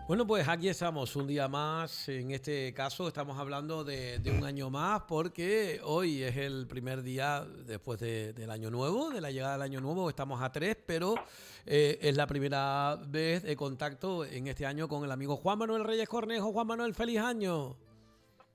Bueno, pues aquí estamos un día más. En este caso estamos hablando de un año más porque hoy es el primer día después del año nuevo, de la llegada del año nuevo. Estamos a 3, pero es la primera vez de contacto en este año con el amigo Juan Manuel Reyes Cornejo. Juan Manuel, feliz año.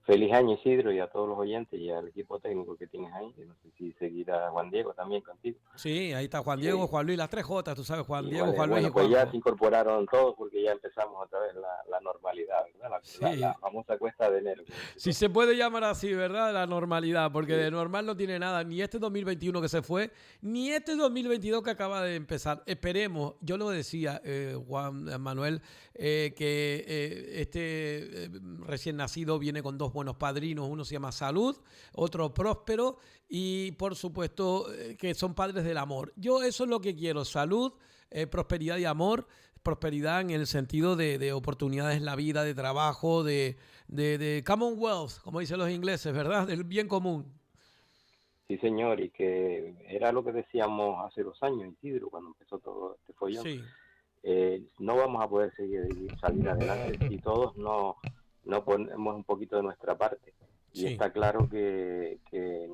Feliz año, Isidro, y a todos los oyentes y al equipo técnico que tienes ahí. No sé si seguirá Juan Diego también contigo. Sí, ahí está Juan Diego, Sí, Juan Luis, las tres J, tú sabes, Juan Diego, igual, Juan Luis y bueno, pues ya se Juanjo. incorporaron todos porque ya empezamos otra vez la normalidad, ¿verdad? La Sí, famosa cuesta de enero, como dice si todo. se puede llamar así, ¿verdad? La normalidad, porque de Sí, normal no tiene nada, ni este 2021 que se fue, ni este 2022 que acaba de empezar. Esperemos, yo lo decía, Juan Manuel, este recién nacido viene con dos buenos padrinos, uno se llama Salud, otro Próspero, y por supuesto que son padres del amor. Yo eso es lo que quiero, salud, prosperidad y amor. Prosperidad en el sentido de oportunidades en la vida, de trabajo, de Commonwealth, como dicen los ingleses, ¿verdad? Del bien común. sí, señor, y que era lo que decíamos hace 2 años, Isidro, cuando empezó todo este follón. Sí. No vamos a poder salir adelante si todos no ponemos un poquito de nuestra parte. Y Sí. está claro que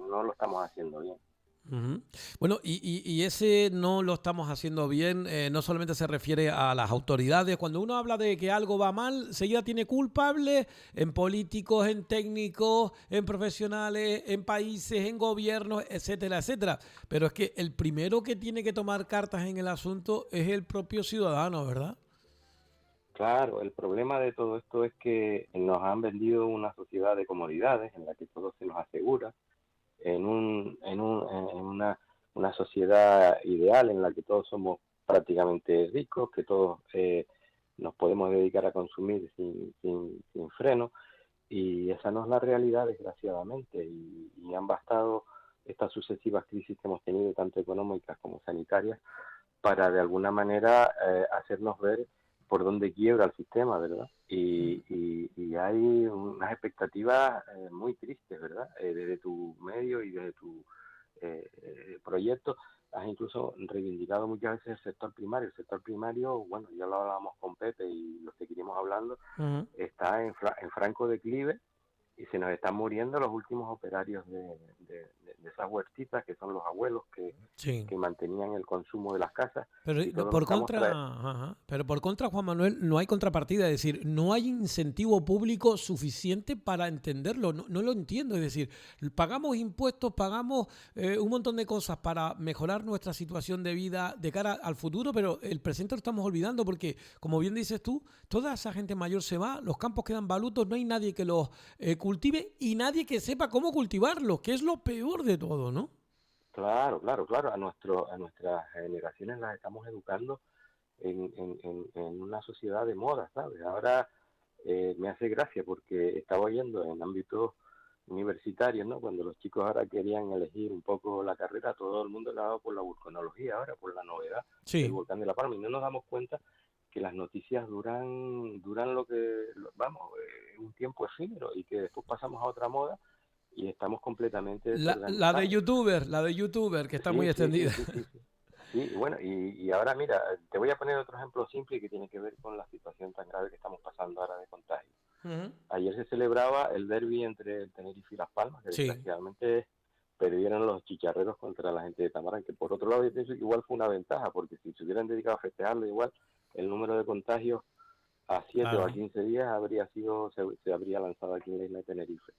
no lo estamos haciendo bien. Ujú. Bueno, y ese no lo estamos haciendo bien, no solamente se refiere a las autoridades. Cuando uno habla de que algo va mal, seguida tiene culpables en políticos, en técnicos, en profesionales, en países, en gobiernos, etcétera, etcétera. Pero es que el primero que tiene que tomar cartas en el asunto es el propio ciudadano, ¿verdad? Claro, el problema de todo esto es que nos han vendido una sociedad de comodidades en la que todo se nos asegura, en una sociedad ideal en la que todos somos prácticamente ricos, que todos nos podemos dedicar a consumir sin freno, y esa no es la realidad, desgraciadamente, y han bastado estas sucesivas crisis que hemos tenido, tanto económicas como sanitarias, para de alguna manera hacernos ver por dónde quiebra el sistema, ¿verdad? Y hay unas expectativas muy tristes, ¿verdad? Desde tu medio y desde tu proyecto has incluso reivindicado muchas veces el sector primario. El sector primario, bueno, ya lo hablábamos con Pepe y lo seguiremos hablando, Ujú. está en franco declive y se nos están muriendo los últimos operarios de esas huertitas, que son los abuelos Sí. que mantenían el consumo de las casas, Pero y todos los por estamos contra, ajá, pero por contra, Juan Manuel, no hay contrapartida, es decir, no hay incentivo público suficiente para entenderlo, no, no lo entiendo, es decir, pagamos impuestos, pagamos un montón de cosas para mejorar nuestra situación de vida de cara al futuro, pero el presente lo estamos olvidando porque, como bien dices tú, toda esa gente mayor se va, los campos quedan balutos, no hay nadie que los cultive y nadie que sepa cómo cultivarlos, que es lo peor de todo, ¿no? Claro, claro, claro. A nuestras generaciones las estamos educando en una sociedad de moda, ¿sabes? Ahora me hace gracia porque estaba oyendo en ámbitos universitarios, ¿no? Cuando los chicos ahora querían elegir un poco la carrera, todo el mundo le ha dado por la vulcanología ahora, por la novedad del Sí. volcán de La Palma, y no nos damos cuenta que las noticias duran vamos, un tiempo efímero, y que después pasamos a otra moda y estamos completamente desorganizados. La de YouTuber, que está muy Sí, sí, sí, extendida. sí, sí, sí. Sí, y bueno, y ahora mira, te voy a poner otro ejemplo simple que tiene que ver con la situación tan grave que estamos pasando ahora de contagio. Ujú. Ayer se celebraba el derbi entre el Tenerife y Las Palmas, que Sí, desgraciadamente perdieron los chicharreros contra la gente de Tamarán, que por otro lado yo pienso que igual fue una ventaja, porque si se hubieran dedicado a festejarlo igual, el número de contagios a 7 o a claro. 15 días se habría lanzado aquí en la isla de Tenerife.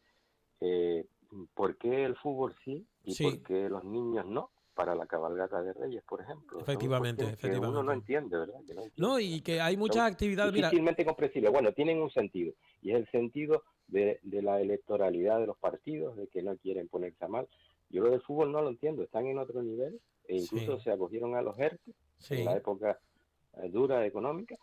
Eh, ¿Por qué el fútbol sí y por Sí, qué los niños no? Para la cabalgata de Reyes, por ejemplo. Son efectivamente, cuestiones que uno no efectivamente. entiende, ¿verdad? Que no No, entiende. y que hay Son muchas actividades, mira, difícilmente comprensibles. Bueno, tienen un sentido, y es el sentido de la electoralidad de los partidos, de que no quieren ponerse a mal. Yo lo del fútbol no lo entiendo, están en otro nivel, e incluso sí, se acogieron a los ERTE en la sí. época dura económica,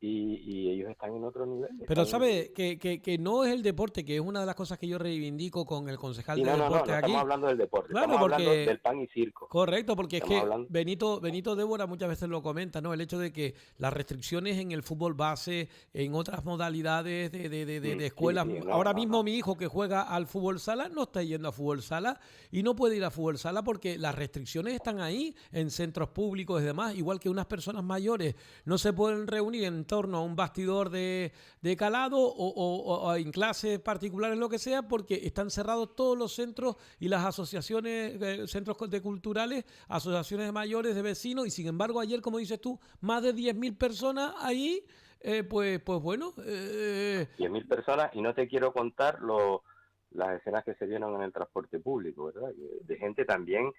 y ellos están en otro nivel. Pero sabe que no es el deporte, que es una de las cosas que yo reivindico con el concejal de deporte No aquí. estamos hablando del deporte, Claro, estamos hablando porque del pan y circo. correcto, porque es Estamos que hablando, Benito Débora muchas veces lo comenta, ¿no? El hecho de que las restricciones en el fútbol base, en otras modalidades de escuelas. sí, Ahora mismo mi hijo que juega al fútbol sala no está yendo a fútbol sala y no puede ir a fútbol sala porque las restricciones están ahí en centros públicos y demás, igual que unas personas mayores no se pueden reunir en torno a un bastidor de calado o en clases particulares, lo que sea, porque están cerrados todos los centros y las asociaciones, centros de culturales, asociaciones de mayores, de vecinos, y sin embargo ayer, como dices tú, más de 10.000 personas ahí, pues bueno. 10.000 personas, y no te quiero contar las escenas que se vieron en el transporte público, ¿verdad? De gente también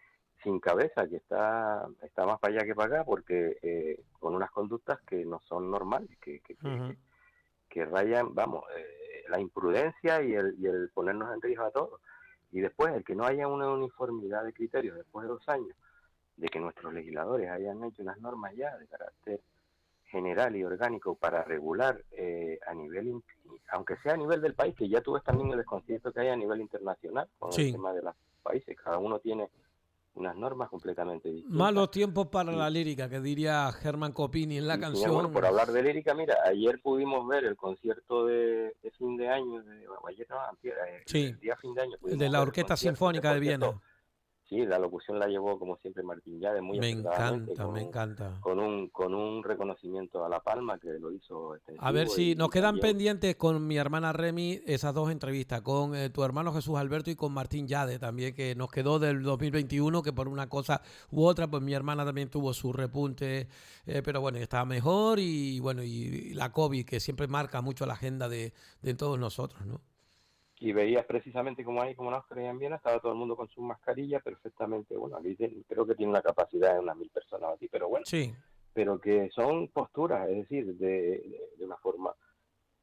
sin cabeza, que está más para allá que para acá, porque con unas conductas que no son normales, que rayan, vamos, la imprudencia y el ponernos en riesgo a todos. Y después, el que no haya una uniformidad de criterios después de 2 años, de que nuestros legisladores hayan hecho unas normas ya de carácter general y orgánico para regular a nivel, aunque sea a nivel del país, que ya tú ves también el desconcierto que hay a nivel internacional con el Sí. tema de los países, cada uno tiene unas normas completamente distintas. Malos tiempos para la lírica, que diría Germán Copini en la canción. Bueno, por hablar de lírica, mira, ayer pudimos ver el concierto de fin de año, el día fin de año. El de la Orquesta Sinfónica de Viena. Sí, la locución la llevó como siempre Martín Llade, muy acertadamente, me encanta. Con un reconocimiento a La Palma que lo hizo extensivo. A ver si nos quedan pendientes con mi hermana Remy esas 2 entrevistas, con tu hermano Jesús Alberto y con Martín Llade también, que nos quedó del 2021, que por una cosa u otra, pues mi hermana también tuvo su repunte, pero bueno, estaba mejor y bueno, y la COVID, que siempre marca mucho la agenda de todos nosotros, ¿no? Y veías precisamente como nos creían bien, estaba todo el mundo con su mascarilla perfectamente. Bueno, aquí creo que tiene una capacidad de unas 1.000 personas aquí, pero bueno, sí. Pero que son posturas, es decir, de una forma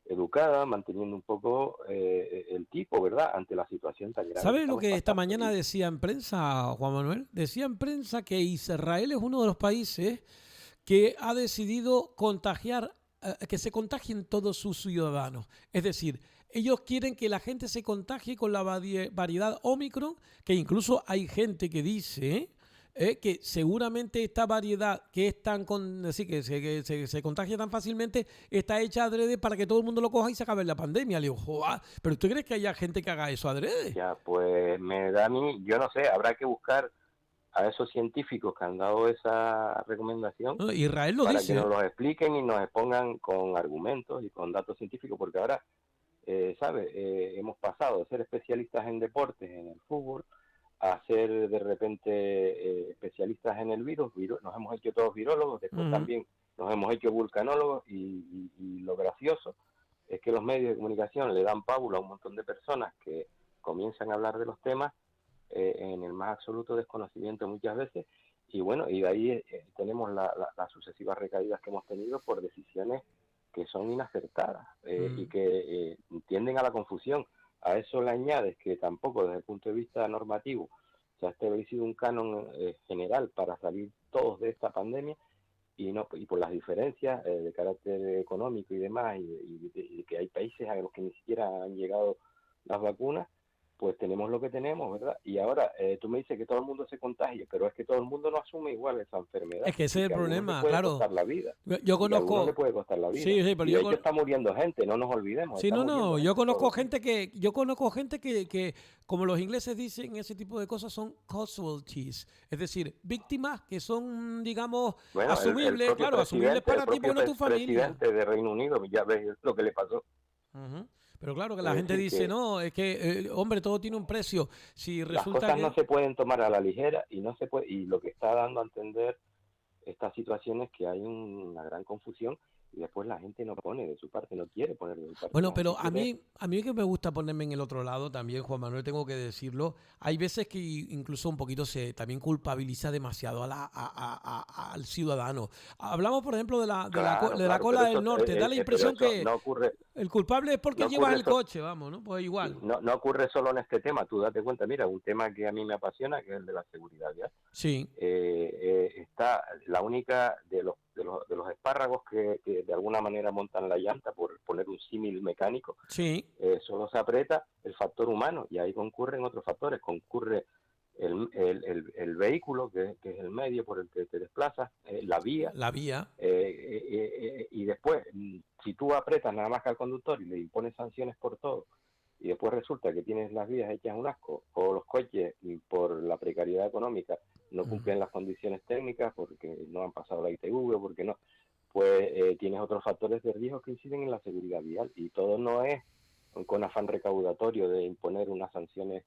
educada, manteniendo un poco el tipo, ¿verdad?, ante la situación tan grande. ¿Sabes lo que esta mañana decía en prensa, Juan Manuel? Decía en prensa que Israel es uno de los países que ha decidido contagiar, que se contagien todos sus ciudadanos. Es decir, ellos quieren que la gente se contagie con la variedad Omicron, que incluso hay gente que dice que seguramente esta variedad que es tan que se contagia tan fácilmente está hecha adrede para que todo el mundo lo coja y se acabe la pandemia. Le digo, joder, ¿pero tú crees que haya gente que haga eso adrede? Ya, pues me da a mí, yo no sé, habrá que buscar a esos científicos que han dado esa recomendación, no, Israel lo para dice, que nos los expliquen y nos expongan con argumentos y con datos científicos, porque ahora, ¿sabes? Hemos pasado de ser especialistas en deportes, en el fútbol, a ser de repente especialistas en el virus, nos hemos hecho todos virólogos, después también nos hemos hecho vulcanólogos, y lo gracioso es que los medios de comunicación le dan pábula a un montón de personas que comienzan a hablar de los temas en el más absoluto desconocimiento muchas veces, y bueno, y de ahí tenemos las sucesivas recaídas que hemos tenido por decisiones que son inacertadas y que tienden a la confusión. A eso le añades que tampoco desde el punto de vista normativo se ha establecido un canon general para salir todos de esta pandemia, y por las diferencias de carácter económico y demás, y que hay países a los que ni siquiera han llegado las vacunas, pues tenemos lo que tenemos, ¿verdad? Y ahora tú me dices que todo el mundo se contagie, pero es que todo el mundo no asume igual esa enfermedad. Es que ese es el problema, claro. Costar la vida. Yo conozco... le puede costar la vida. Sí, pero y de hecho está muriendo gente, no nos olvidemos. Sí, yo conozco gente que, como los ingleses dicen, ese tipo de cosas son casualties, es decir, víctimas que son, digamos, asumibles, asumibles para ti, porque no tu familia. El presidente de Reino Unido, ya ves lo que le pasó. Pero claro que la gente dice, no, es que, hombre, todo tiene un precio. Si resulta las cosas no se pueden tomar a la ligera, y no se puede, y lo que está dando a entender esta situación es que hay una gran confusión, y después la gente no pone de su parte, no quiere poner de su parte. Bueno, pero a mí que me gusta ponerme en el otro lado también, Juan Manuel, tengo que decirlo, hay veces que incluso un poquito se también culpabiliza demasiado al ciudadano. Hablamos, por ejemplo, de la cola del norte, da la impresión que no ocurre, el culpable es porque llevas el coche, vamos, ¿no? Pues igual. No ocurre solo en este tema, tú date cuenta, mira, un tema que a mí me apasiona, que es el de la seguridad vial. Sí. Está la única de los de los espárragos que de alguna manera montan la llanta, por poner un símil mecánico, Sí, solo se aprieta el factor humano y ahí concurren otros factores, concurre el vehículo, que es el medio por el que te desplazas, la vía, la vía. y después, si tú apretas nada más que al conductor y le impones sanciones por todo, y después resulta que tienes las vías hechas un asco, o los coches, por la precariedad económica, no cumplen las condiciones técnicas porque no han pasado la ITV, porque no, pues tienes otros factores de riesgo que inciden en la seguridad vial, y todo no es con afán recaudatorio de imponer unas sanciones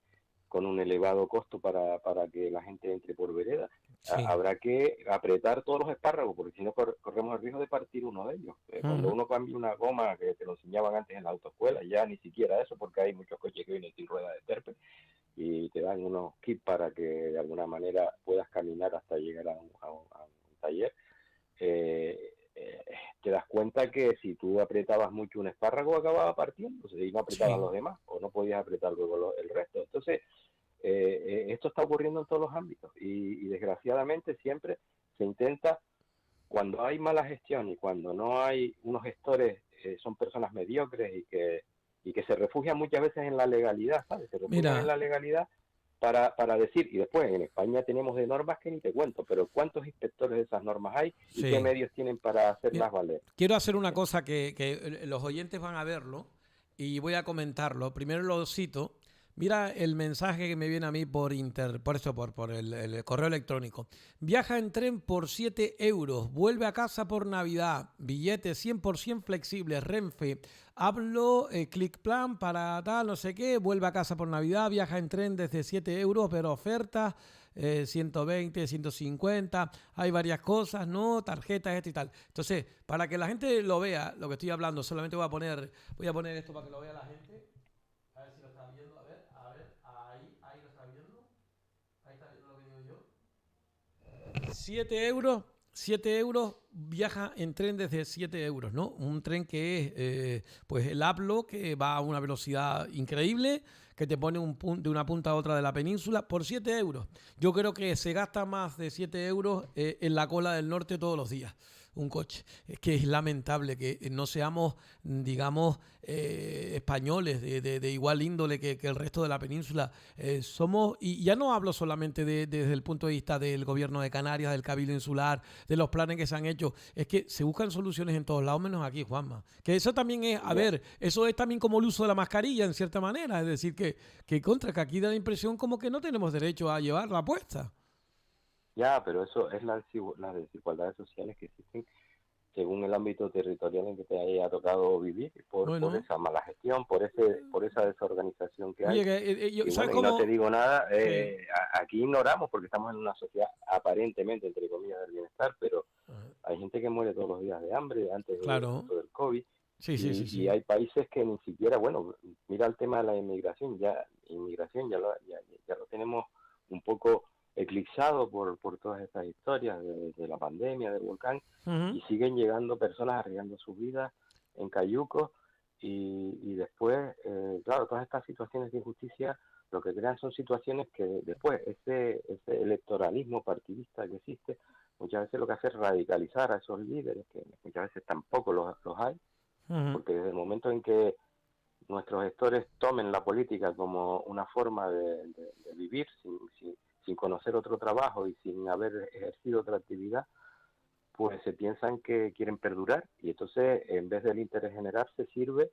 con un elevado costo para que la gente entre por vereda. Sí. Habrá que apretar todos los espárragos, porque si no corremos el riesgo de partir uno de ellos. Cuando Ujú. uno cambia una goma, que te lo enseñaban antes en la autoescuela, ya ni siquiera eso, porque hay muchos coches que vienen sin rueda de terpe y te dan unos kits para que de alguna manera puedas caminar hasta llegar a un taller. eh, eh, Te das cuenta que si tú apretabas mucho un espárrago acababa partiendo, y no apretaban Sí. los demás, o no podías apretar luego el resto. Entonces, esto está ocurriendo en todos los ámbitos y desgraciadamente siempre se intenta, cuando hay mala gestión y cuando no hay unos gestores, son personas mediocres y que se refugian muchas veces en la legalidad, ¿sabes? Se refugian en Mira, la legalidad para decir, y después en España tenemos de normas que ni te cuento, pero ¿cuántos inspectores de esas normas hay y qué sí. medios tienen para Mira, hacerlas valer? quiero hacer una cosa que los oyentes van a verlo y voy a comentarlo. Primero lo cito. Mira el mensaje que me viene a mí por el correo electrónico. Viaja en tren por 7 euros. Vuelve a casa por Navidad. Billetes 100% flexibles. Renfe. Hablo, click plan para tal, no sé qué. Vuelve a casa por Navidad. Viaja en tren desde 7 euros, pero ofertas 120, 150, hay varias cosas, ¿no? Tarjetas, esto y tal. Entonces, para que la gente lo vea, lo que estoy hablando, solamente voy a poner esto para que lo vea la gente. A ver si lo está viendo, a ver, ahí lo está viendo. Ahí está viendo lo que digo yo. 7 euros, 7 euros, viaja en tren desde 7 euros, ¿no? Un tren que es, pues el Aplo, que va a una velocidad increíble, que te pone de una punta a otra de la península por 7 euros. Yo creo que se gasta más de 7 euros en la cola del norte todos los días un coche. Es que es lamentable que no seamos, digamos, españoles de igual índole que el resto de la península. Somos, y ya no hablo solamente desde el punto de vista del gobierno de Canarias, del Cabildo Insular, de los planes que se han hecho, es que se buscan soluciones en todos lados, menos aquí, Juanma. Que eso también es, a Ya, ver, eso es también como el uso de la mascarilla, en cierta manera. Es decir, que aquí da la impresión como que no tenemos derecho a llevarla puesta. ya, pero eso es las desigualdades sociales que existen según el ámbito territorial en que te haya tocado vivir, por Bueno, esa mala gestión, por esa desorganización que hay. oye, Y ¿sabes bueno, y no te cómo? digo nada, Sí. aquí ignoramos porque estamos en una sociedad aparentemente, entre comillas, del bienestar, pero hay gente que muere todos los días de hambre antes de Claro. esto del COVID, Sí, sí, sí, y sí. hay países que ni siquiera, bueno, mira el tema de la inmigración ya lo tenemos un poco eclipsado por todas estas historias de la pandemia, del volcán, Ujú. y siguen llegando personas arriesgando sus vidas en cayucos, y después, claro, todas estas situaciones de injusticia lo que crean son situaciones que después ese electoralismo partidista que existe muchas veces lo que hace es radicalizar a esos líderes, que muchas veces tampoco los hay, Ujú. porque desde el momento en que nuestros gestores tomen la política como una forma de vivir sin conocer otro trabajo y sin haber ejercido otra actividad, pues se piensan que quieren perdurar, y entonces en vez del interés general se sirve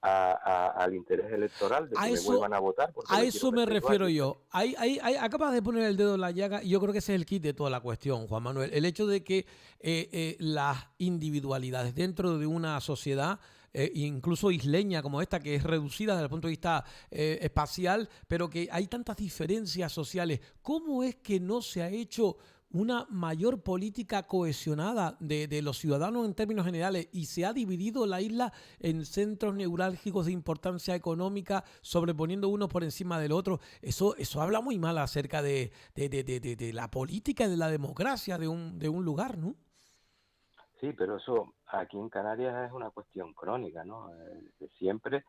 al interés electoral de A que me eso, vuelvan a votar porque a me quiero eso me perpetuar refiero yo yo. también. Acabas de poner el dedo en la llaga y yo creo que ese es el kit de toda la cuestión, Juan Manuel. El hecho de que las individualidades dentro de una sociedad, incluso isleña como esta, que es reducida desde el punto de vista espacial, pero que hay tantas diferencias sociales, ¿cómo es que no se ha hecho una mayor política cohesionada de los ciudadanos en términos generales y se ha dividido la isla en centros neurálgicos de importancia económica, sobreponiendo uno por encima del otro? Eso habla muy mal acerca de la política y de la democracia de un lugar, ¿no? Sí, pero eso aquí en Canarias es una cuestión crónica, ¿no? De siempre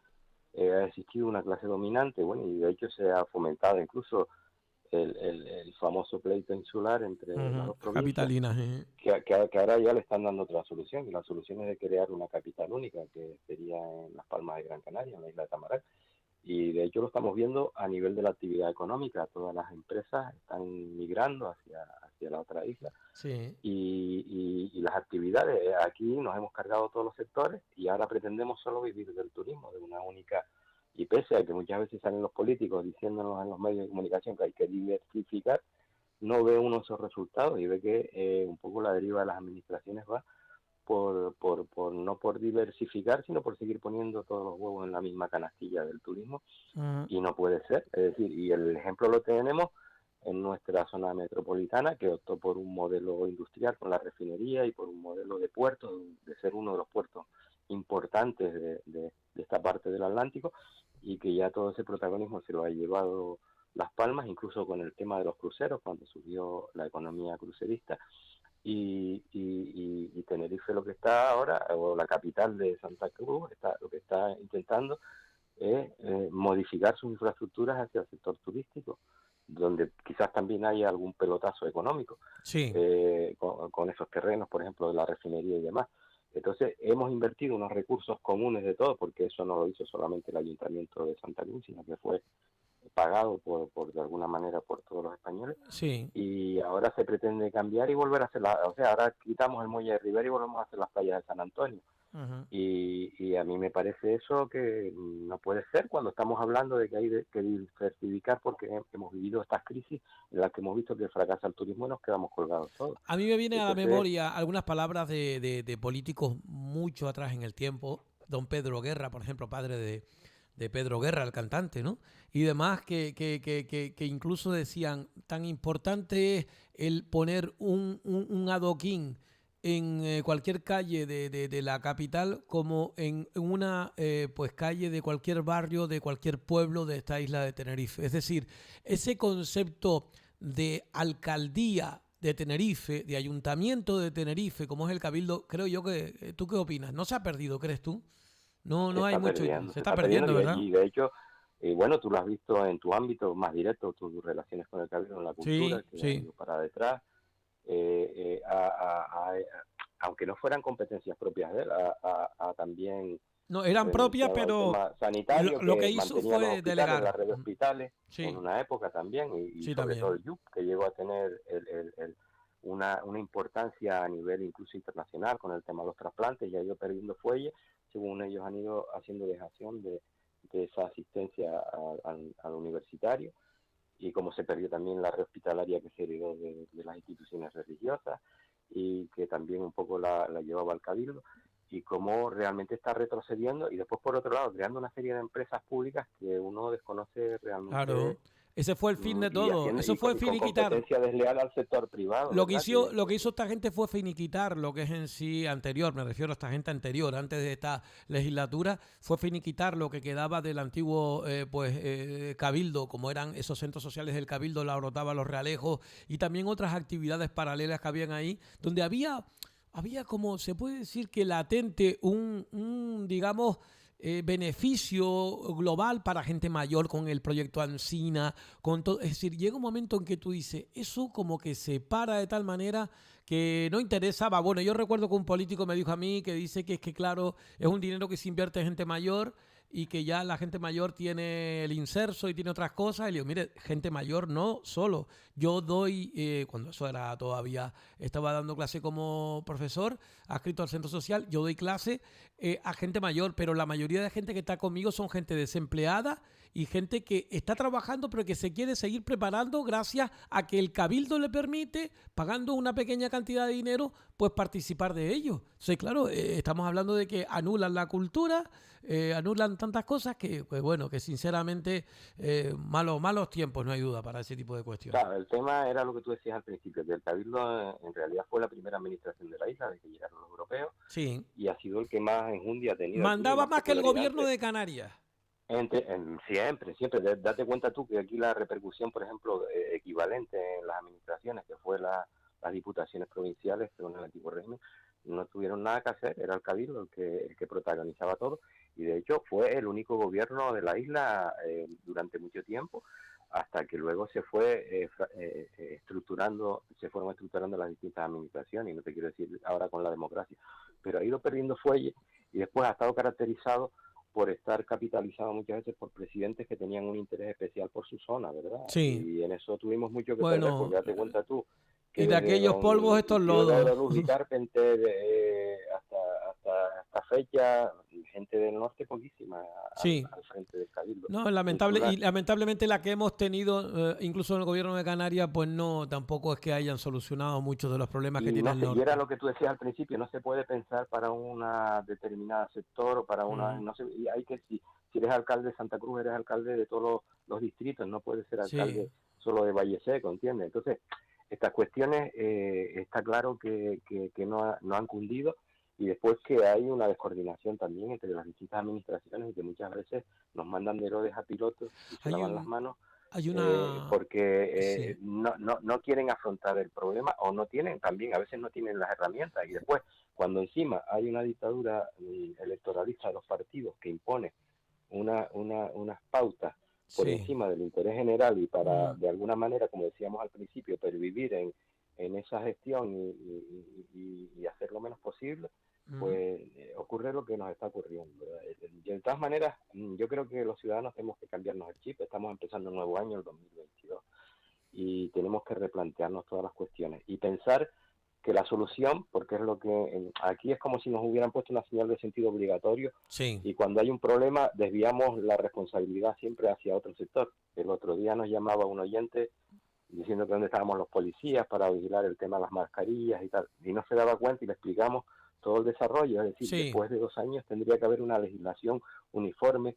ha existido una clase dominante, bueno, y de hecho se ha fomentado incluso el famoso pleito insular entre las dos provincias, Capitalinas. que ahora ya le están dando otra solución, y la solución es de crear una capital única, que sería en Las Palmas de Gran Canaria, en la isla de Tamaral. Y de hecho lo estamos viendo a nivel de la actividad económica. Todas las empresas están migrando hacia la otra isla, Sí. y las actividades, aquí nos hemos cargado todos los sectores y ahora pretendemos solo vivir del turismo, de una única. Y pese a que muchas veces salen los políticos diciéndonos en los medios de comunicación que hay que diversificar, no ve uno esos resultados, y ve que un poco la deriva de las administraciones va no por diversificar, sino por seguir poniendo todos los huevos en la misma canastilla del turismo, y no puede ser. Es decir, y el ejemplo lo tenemos en nuestra zona metropolitana, que optó por un modelo industrial con la refinería y por un modelo de puertos, de ser uno de los puertos importantes de esta parte del Atlántico, y que ya todo ese protagonismo se lo ha llevado Las Palmas, incluso con el tema de los cruceros, cuando surgió la economía crucerista. Y Tenerife, lo que está ahora, o la capital de Santa Cruz, lo que está intentando es modificar sus infraestructuras hacia el sector turístico, donde quizás también haya algún pelotazo económico, Sí. con esos terrenos, por ejemplo, de la refinería y demás. Entonces, hemos invertido unos recursos comunes de todos, porque eso no lo hizo solamente el Ayuntamiento de Santa Cruz, sino que fue pagado de alguna manera por todos los españoles, Sí. y ahora se pretende cambiar y volver a hacer o sea, ahora quitamos el muelle de Rivera y volvemos a hacer las playas de San Antonio. Y a mí me parece eso que no puede ser, cuando estamos hablando de que hay que diversificar, porque hemos vivido estas crisis en las que hemos visto que fracasa el turismo y nos quedamos colgados todos. A mí me viene a la Entonces, memoria algunas palabras de políticos mucho atrás en el tiempo. Don Pedro Guerra, por ejemplo, padre de Pedro Guerra, el cantante, ¿no? Y demás que incluso decían, tan importante es el poner un adoquín en cualquier calle de la capital como en una pues calle de cualquier barrio, de cualquier pueblo de esta isla de Tenerife. Es decir, ese concepto de alcaldía de Tenerife, de ayuntamiento de Tenerife, como es el Cabildo, creo yo que, ¿tú qué opinas? ¿No se ha perdido, crees tú? No, se no hay está mucho, perdiendo, se está perdiendo, ¿verdad? y de hecho, bueno, tú lo has visto en tu ámbito más directo, tus relaciones con el Cabildo, en la cultura, Sí, que ha sí. ido para detrás, aunque no fueran competencias propias de él, a también No, eran propias, renunciado al pero tema sanitario, lo que que hizo mantenía los fue hospitales, la delegar. red de hospitales, en Sí, una época también, y sí, sobre todo también. el YUP, que llegó a tener una importancia a nivel incluso internacional con el tema de los trasplantes, y ha ido perdiendo fuelle, según ellos han ido haciendo dejación de esa asistencia al universitario, y como se perdió también la red hospitalaria que se heredó de las instituciones religiosas, y que también un poco la llevaba al Cabildo, y cómo realmente está retrocediendo, y después por otro lado creando una serie de empresas públicas que uno desconoce realmente, Claro. Ese fue el fin de y todo. haciendo Eso fue y con finiquitar. competencia desleal al sector privado, ¿verdad? Lo que hizo esta gente fue finiquitar lo que es en sí anterior, me refiero a esta gente anterior, antes de esta legislatura, fue finiquitar lo que quedaba del antiguo cabildo, como eran esos centros sociales del cabildo, la Orotava, los Realejos y también otras actividades paralelas que habían ahí, donde había como, se puede decir que latente digamos, beneficio global para gente mayor con el proyecto Ancina, con todo. Es decir, llega un momento en que tú dices, eso como que se para de tal manera que no interesaba. Bueno, yo recuerdo que un político me dijo a mí que dice que es que, claro, es un dinero que se invierte en gente mayor y que ya la gente mayor tiene el inserso y tiene otras cosas. Y le digo, mire, gente mayor no solo. Yo doy, cuando eso era todavía, estaba dando clase como profesor, adscrito al centro social, yo doy clase a gente mayor, pero la mayoría de gente que está conmigo son gente desempleada y gente que está trabajando pero que se quiere seguir preparando gracias a que el cabildo le permite, pagando una pequeña cantidad de dinero, pues participar de ello. Entonces, claro, estamos hablando de que anulan la cultura, anulan tantas cosas que, pues bueno, que sinceramente malos tiempos, no hay duda para ese tipo de cuestiones. Claro, el tema era lo que tú decías al principio, que el Cabildo en realidad fue la primera administración de la isla desde que llegaron los europeos, Sí. y ha sido el que más enjundia ha tenido aquí, y Mandaba más más que el popularidad gobierno de Canarias. siempre. Date cuenta tú que aquí la repercusión, por ejemplo, equivalente en las administraciones, que fue las diputaciones provinciales, según el antiguo régimen, no tuvieron nada que hacer, era el Cabildo el que protagonizaba todo, y de hecho fue el único gobierno de la isla durante mucho tiempo, hasta que luego se fue se fueron estructurando las distintas administraciones, y no te quiero decir ahora con la democracia, pero ha ido perdiendo fuelle y después ha estado caracterizado por estar capitalizado muchas veces por presidentes que tenían un interés especial por su zona, ¿verdad? Sí, Y en eso tuvimos mucho que perder, porque bueno, date cuenta tú y que de desde aquellos polvos don estos lodos. Isidoro Luz y Carpenter hasta esta fecha, gente del norte poquísima Sí. al frente del Cabildo No, insular. lamentablemente la que hemos tenido, incluso en el gobierno de Canarias, pues no, tampoco es que hayan solucionado muchos de los problemas que Y tiene no el sé, y era norte. lo que tú decías al principio, no se puede pensar para una determinada sector o para una, Ujú. no sé, y hay que, si eres alcalde de Santa Cruz, eres alcalde de todos los distritos, no puedes ser Sí, alcalde solo de Valle Seco, ¿entiendes? Entonces, estas cuestiones está claro que no han cundido, y después que hay una descoordinación también entre las distintas administraciones y que muchas veces nos mandan de Herodes a pilotos y se hay lavan las un, manos hay una, porque sí, no quieren afrontar el problema, o no tienen también, a veces no tienen las herramientas, y después cuando encima hay una dictadura electoralista de los partidos que impone unas pautas por sí, encima del interés general y para, mm, de alguna manera, como decíamos al principio, pervivir en esa gestión y hacer lo menos posible, mm. pues ocurre lo que nos está ocurriendo. Y de todas maneras, yo creo que los ciudadanos tenemos que cambiarnos el chip. Estamos empezando un nuevo año, el 2022, y tenemos que replantearnos todas las cuestiones y pensar que la solución, porque es lo que aquí es como si nos hubieran puesto una señal de sentido obligatorio, Sí, y cuando hay un problema desviamos la responsabilidad siempre hacia otro sector. El otro día nos llamaba un oyente diciendo que dónde estábamos los policías para vigilar el tema de las mascarillas y tal, y no se daba cuenta, y le explicamos todo el desarrollo, es decir, sí. después de 2 años tendría que haber una legislación uniforme,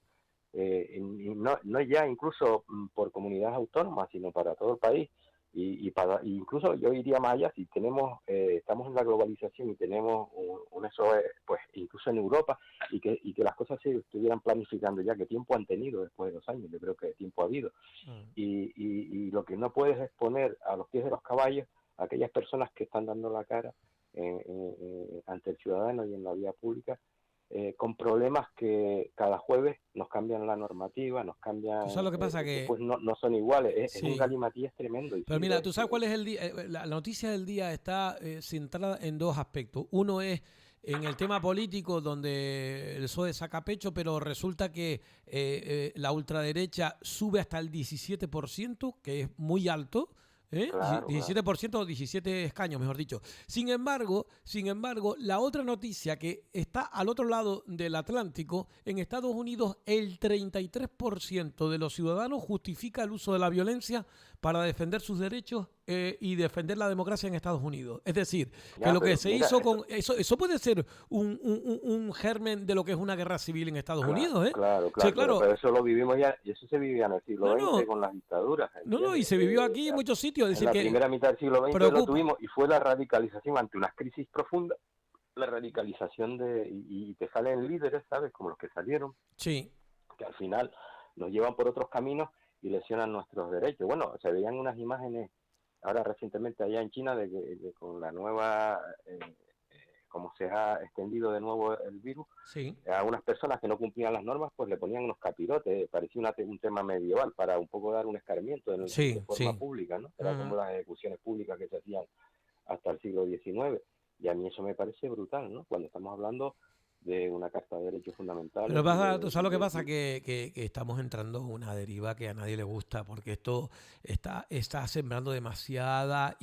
y no ya incluso por comunidades autónomas, sino para todo el país, incluso yo iría más allá, si tenemos, estamos en la globalización y tenemos un eso, pues incluso en Europa, y que las cosas se estuvieran planificando ya, que tiempo han tenido después de 2 años, yo creo que tiempo ha habido, Mm. y lo que no puedes es poner a los pies de los caballos a aquellas personas que están dando la cara ante el ciudadano y en la vía pública, con problemas que cada jueves nos cambian la normativa, nos ¿Tú cambian, sabes lo que pasa? Que después no son iguales, es un sí. galimatías tremendo, Pero Isidro. mira, ¿tú sabes cuál es el día? La noticia del día está centrada en dos aspectos. Uno es en el tema político, donde el PSOE saca pecho, pero resulta que la ultraderecha sube hasta el 17%, que es muy alto. ¿Eh? Claro, claro. 17% o 17 escaños, mejor dicho. Sin embargo, la otra noticia que está al otro lado del Atlántico, en Estados Unidos, el 33% de los ciudadanos justifica el uso de la violencia para defender sus derechos y defender la democracia en Estados Unidos. Es decir, que Ya, lo que pero se mira, hizo con eso puede ser un germen de lo que es una guerra civil en Estados claro, Unidos, ¿eh? claro, Sí, claro, claro. pero eso lo vivimos ya, y eso se vivía en el No, siglo XX no, con las dictaduras, no, y ¿entiendes? se vivió aquí en muchos sitios. Es En decir, la que primera mitad del siglo XX lo preocupa. tuvimos, y fue la radicalización ante unas crisis profundas, la radicalización y te salen líderes, ¿sabes? Como los que salieron, Sí, que al final nos llevan por otros caminos y lesionan nuestros derechos. Bueno, se veían unas imágenes ahora recientemente allá en China de con la nueva, como se ha extendido de nuevo el virus, sí, a unas personas que no cumplían las normas, pues le ponían unos capirotes, parecía un tema medieval, para un poco dar un escarmiento de sí, forma sí. pública, ¿no? Era como Ujú. las ejecuciones públicas que se hacían hasta el siglo XIX, y a mí eso me parece brutal, ¿no? Cuando estamos hablando de una Carta de Derechos Pero Fundamentales ¿tú sabes lo que pasa? Que estamos entrando en una deriva que a nadie le gusta, porque esto está sembrando demasiada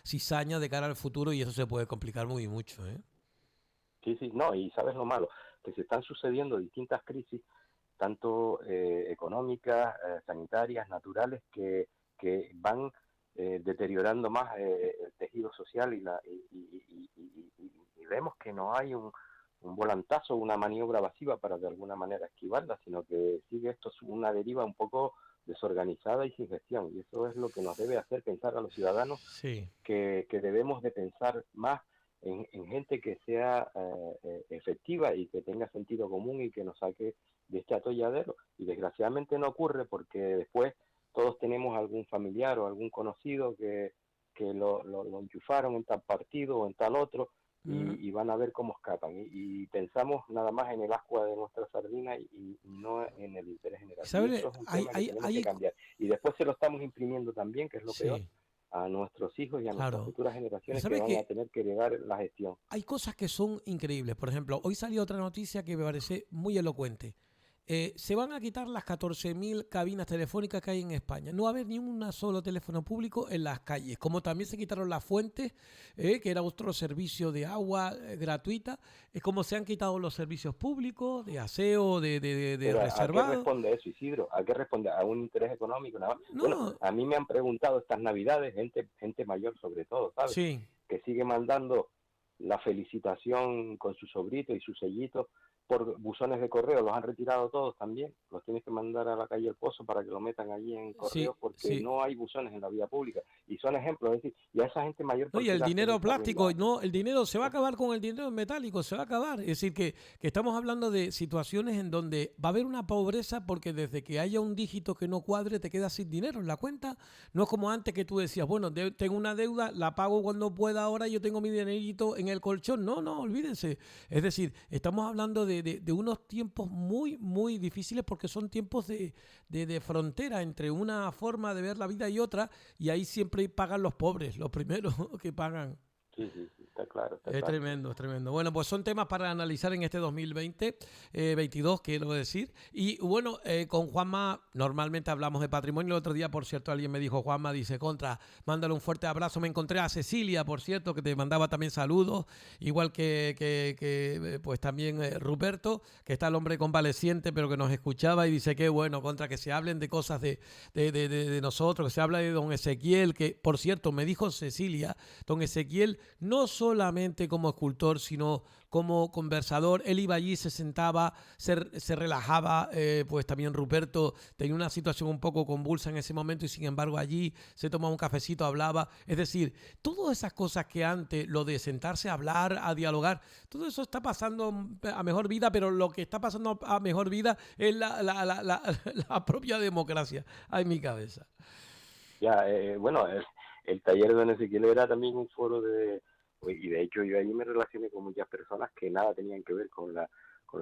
cizaña de cara al futuro, y eso se puede complicar muy mucho, ¿eh? sí, sí, no, y sabes lo malo, que se están sucediendo distintas crisis, tanto económicas, sanitarias, naturales, que van deteriorando más el tejido social, y vemos que no hay un volantazo, una maniobra evasiva para de alguna manera esquivarla, sino que sigue esto una deriva un poco desorganizada y sin gestión, y eso es lo que nos debe hacer pensar a los ciudadanos Sí. que debemos de pensar más en gente que sea efectiva y que tenga sentido común y que nos saque de este atolladero. Y desgraciadamente no ocurre, porque después todos tenemos algún familiar o algún conocido que lo enchufaron en tal partido o en tal otro, y van a ver cómo escapan. Y pensamos nada más en el ascua de nuestra sardina y no en el interés general. Y ¿Sabes? eso es un tema que tenemos que cambiar. Y después se lo estamos imprimiendo también, que es lo peor, Sí, a nuestros hijos y a nuestras claro. futuras generaciones que ¿Sabes van a qué? tener que heredar la gestión. Hay cosas que son increíbles. Por ejemplo, hoy salió otra noticia que me parece muy elocuente. Se van a quitar las 14.000 cabinas telefónicas que hay en España. No va a haber ni un solo teléfono público en las calles. Como también se quitaron las fuentes, que era otro servicio de agua gratuita. Es como se han quitado los servicios públicos, de aseo, de Pero ¿a qué reservado. responde eso, Isidro? ¿A qué responde? ¿A un interés económico nada más? Bueno, No, a mí me han preguntado estas navidades, gente mayor sobre todo, ¿sabes? sí. Que sigue mandando la felicitación con su sobrito y su sellito por buzones de correo. Los han retirado todos también. Los tienes que mandar a la calle El Pozo para que lo metan allí en Sí, correos porque sí. no hay buzones en la vía pública. Y son ejemplos, es decir, y a esa gente mayor, No, ¿por y qué el dársele dinero esa plástico, ruina? no, el dinero se va a acabar con el dinero metálico, se va a acabar. Es decir, que estamos hablando de situaciones en donde va a haber una pobreza porque desde que haya un dígito que no cuadre te quedas sin dinero en la cuenta. No es como antes que tú decías, bueno, tengo una deuda, la pago cuando pueda, ahora yo tengo mi dinerito en el colchón. No, no, olvídense. Es decir, estamos hablando de unos tiempos muy, muy difíciles porque son tiempos de frontera entre una forma de ver la vida y otra, y ahí siempre pagan los pobres, los primeros que pagan. Sí, sí, sí, está claro, está Es claro. tremendo, es tremendo. Bueno, pues son temas para analizar en este 2020, 22, quiero decir. Y bueno, con Juanma normalmente hablamos de patrimonio. El otro día, por cierto, alguien me dijo, Juanma, dice, mándale un fuerte abrazo. Me encontré a Cecilia, por cierto, que te mandaba también saludos, igual pues también Ruperto, que está el hombre convaleciente, pero que nos escuchaba y dice, qué bueno, que se hablen de cosas de nosotros, que se habla de don Ezequiel, que por cierto, me dijo Cecilia, don Ezequiel, no solamente como escultor, sino como conversador. Él iba allí, se sentaba, se relajaba, pues también Ruperto tenía una situación un poco convulsa en ese momento y sin embargo allí se tomaba un cafecito, hablaba. Es decir, todas esas cosas que antes, lo de sentarse a hablar, a dialogar, todo eso está pasando a mejor vida, pero lo que está pasando a mejor vida es la propia democracia. Ay, mi cabeza. Ya, bueno, el taller de Don Ezequiel era también un foro y de hecho yo ahí me relacioné con muchas personas que nada tenían que ver con la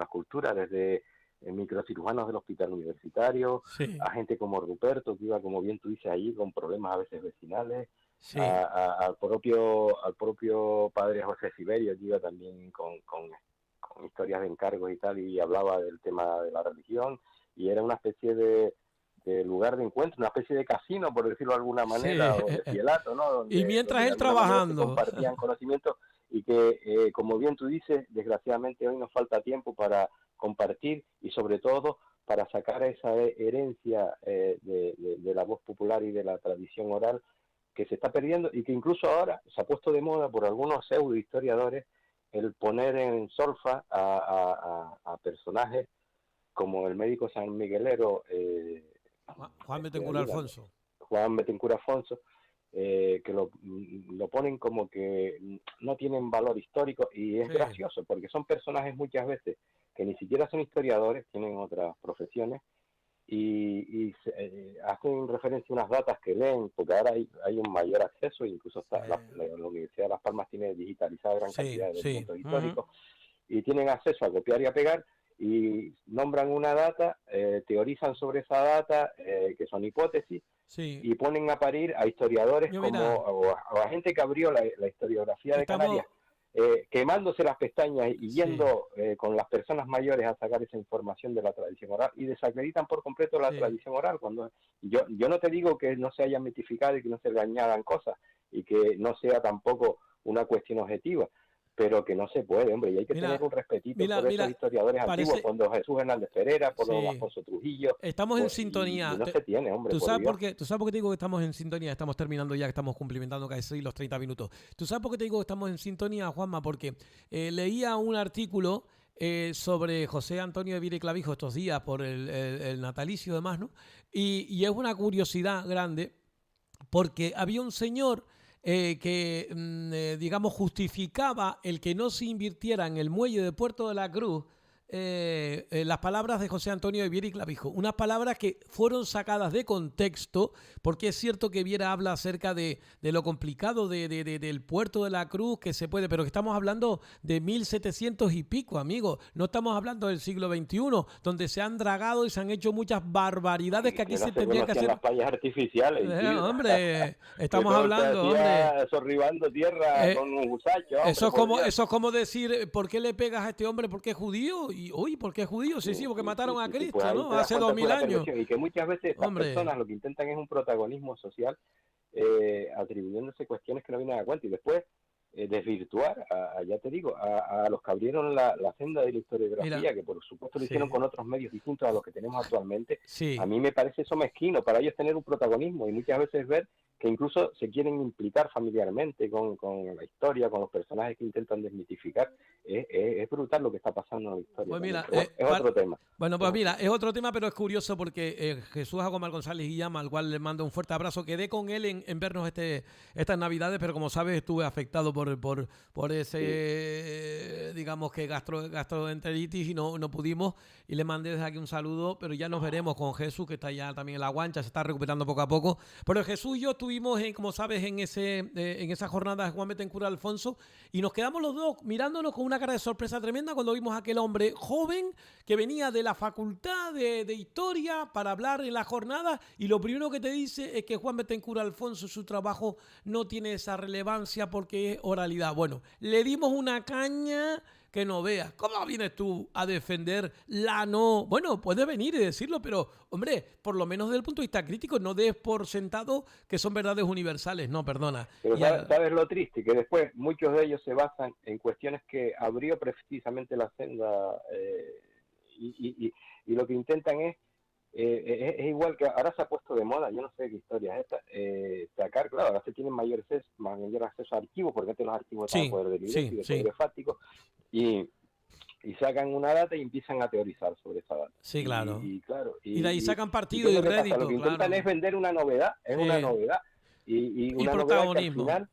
cultura, desde microcirujanos del hospital universitario, Sí, a gente como Ruperto, que iba, como bien tú dices, ahí con problemas a veces vecinales, sí, al propio padre José Siberio, que iba también con historias de encargos y tal, y hablaba del tema de la religión, y era una especie de lugar de encuentro, una especie de casino, por decirlo de alguna sí. manera, o de fielato, ¿no? Y Donde mientras de él alguna manera se trabajando. compartían conocimientos y que, como bien tú dices, desgraciadamente hoy nos falta tiempo para compartir y sobre todo para sacar esa herencia de la voz popular y de la tradición oral que se está perdiendo y que incluso ahora se ha puesto de moda por algunos pseudo historiadores el poner en solfa a personajes como el médico San Miguelero, Juan de Betancur allí, Alfonso. Juan Betancur Afonso, que lo ponen como que no tienen valor histórico y es Sí, gracioso porque son personajes muchas veces que ni siquiera son historiadores, tienen otras profesiones y hacen referencia a unas datas que leen, porque ahora hay un mayor acceso, incluso sí, la Universidad de Las Palmas tiene digitalizada gran sí, cantidad de sí. documentos Ujú. históricos y tienen acceso a copiar y a pegar y nombran una data, teorizan sobre esa data, que son hipótesis, Sí. y ponen a parir a historiadores Yo como, mira, o a gente que abrió la historiografía de estamos, Canarias, quemándose las pestañas y sí, yendo con las personas mayores a sacar esa información de la tradición oral y desacreditan por completo la sí. tradición oral. Cuando yo no te digo que no se hayan mitificado y que no se le añadan cosas y que no sea tampoco una cuestión objetiva, pero que no se puede, hombre, y hay que tener Mira, un respetito mira, por esos mira, historiadores antiguos, parece, por don Jesús Hernández Pereira, por don sí. Alfonso Trujillo, Estamos en y sintonía. no se tiene, hombre, ¿Tú por sabes Dios. por qué? ¿Tú sabes por qué te digo que estamos en sintonía? Estamos terminando ya, que estamos cumplimentando casi los 30 minutos. ¿Tú sabes por qué te digo que estamos en sintonía, Juanma? Porque leía un artículo sobre José Antonio de Vire Clavijo estos días por el natalicio y demás, ¿no? Y es una curiosidad grande porque había un señor que, digamos, justificaba el que no se invirtiera en el muelle de Puerto de la Cruz, las palabras de José Antonio de Viera y Clavijo, unas palabras que fueron sacadas de contexto, porque es cierto que Viera habla acerca de lo complicado del puerto de la Cruz, que se puede, pero que estamos hablando de 1700 y pico, amigos, no estamos hablando del siglo XXI, donde se han dragado y se han hecho muchas barbaridades que aquí no se tendrían que hacer. Las playas artificiales. Hombre, estamos hablando, hombre. Sorribando tierra con un gusacho. Eso es como decir, ¿por qué le pegas a este hombre? Porque es judío. Y, oye, ¿por qué es judío? Sí, porque mataron a Cristo, pues ¿no? Hace 2000 años. Y que muchas veces estas personas lo que intentan es un protagonismo social, atribuyéndose cuestiones que no vienen a cuenta. Y después desvirtuar, ya te digo, a los que abrieron la senda de la historiografía. Mira, que por supuesto lo hicieron con otros medios distintos a los que tenemos actualmente. Sí. A mí me parece eso mezquino, para ellos tener un protagonismo y muchas veces ver que incluso se quieren implicar familiarmente con la historia, con los personajes que intentan desmitificar. Es brutal lo que está pasando en la historia. Pues mira, es otro tema. Bueno, pues mira, es otro tema, pero es curioso porque Jesús Agomar González Guillama, al cual le mando un fuerte abrazo, quedé con él en vernos estas Navidades, pero como sabes estuve afectado por ese, digamos que gastroenteritis y no pudimos, y le mandé desde aquí un saludo, pero ya nos veremos con Jesús, que está ya también en la guancha, se está recuperando poco a poco. Pero Jesús y yo estuvimos, como sabes, en esa jornada de Juan Betancur Alfonso, y nos quedamos los dos mirándonos con una cara de sorpresa tremenda cuando vimos a aquel hombre joven que venía de la facultad de historia para hablar en la jornada, y lo primero que te dice es que Juan Betancur Alfonso, su trabajo no tiene esa relevancia porque es oralidad. Bueno, le dimos una caña que no veas. ¿Cómo vienes tú a defender la no? Bueno, puedes venir y decirlo, pero, hombre, por lo menos desde el punto de vista crítico, no des por sentado que son verdades universales. No, perdona. Pero ¿sabes lo triste? Que después muchos de ellos se basan en cuestiones que abrió precisamente la senda y lo que intentan es igual que ahora se ha puesto de moda, yo no sé qué historia es esta, sacar, claro, ahora se tienen mayor acceso a archivos, porque antes los archivos estaban poder de libreto y de poder fáctico, y sacan una data y empiezan a teorizar sobre esa data. Sí, claro. Y de ahí sacan partido y rédito. Lo que intentan es vender una novedad, una novedad. Y una protagonismo. Novedad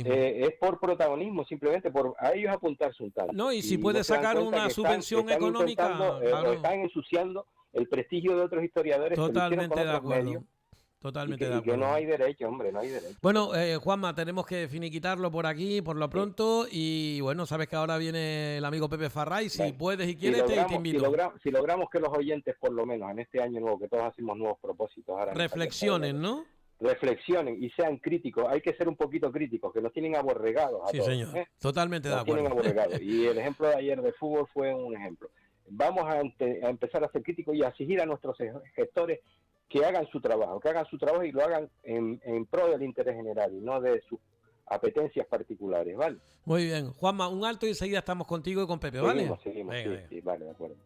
que es por protagonismo, simplemente por a ellos apuntarse un tanto. No, y si puede sacar una subvención económica. Claro. Están ensuciando el prestigio de otros historiadores. Totalmente de acuerdo. Totalmente de acuerdo. Y que no hay derecho, hombre, no hay derecho. Bueno, Juanma, tenemos que finiquitarlo por aquí, por lo pronto. Y bueno, sabes que ahora viene el amigo Pepe Farray. Si puedes y quieres, te invito. Si logramos que los oyentes, por lo menos en este año nuevo, que todos hacemos nuevos propósitos. Ahora reflexionen, ¿no? Reflexionen y sean críticos. Hay que ser un poquito críticos, que nos tienen aborregados a todos. Sí, señor. Totalmente de acuerdo. Nos tienen aborregados. Y el ejemplo de ayer de fútbol fue un ejemplo. Vamos a empezar a ser críticos y a exigir a nuestros gestores que hagan su trabajo y lo hagan en pro del interés general y no de sus apetencias particulares, ¿vale? Muy bien. Juanma, un alto y enseguida estamos contigo y con Pepe, ¿vale? Seguimos, sí, vale, de acuerdo.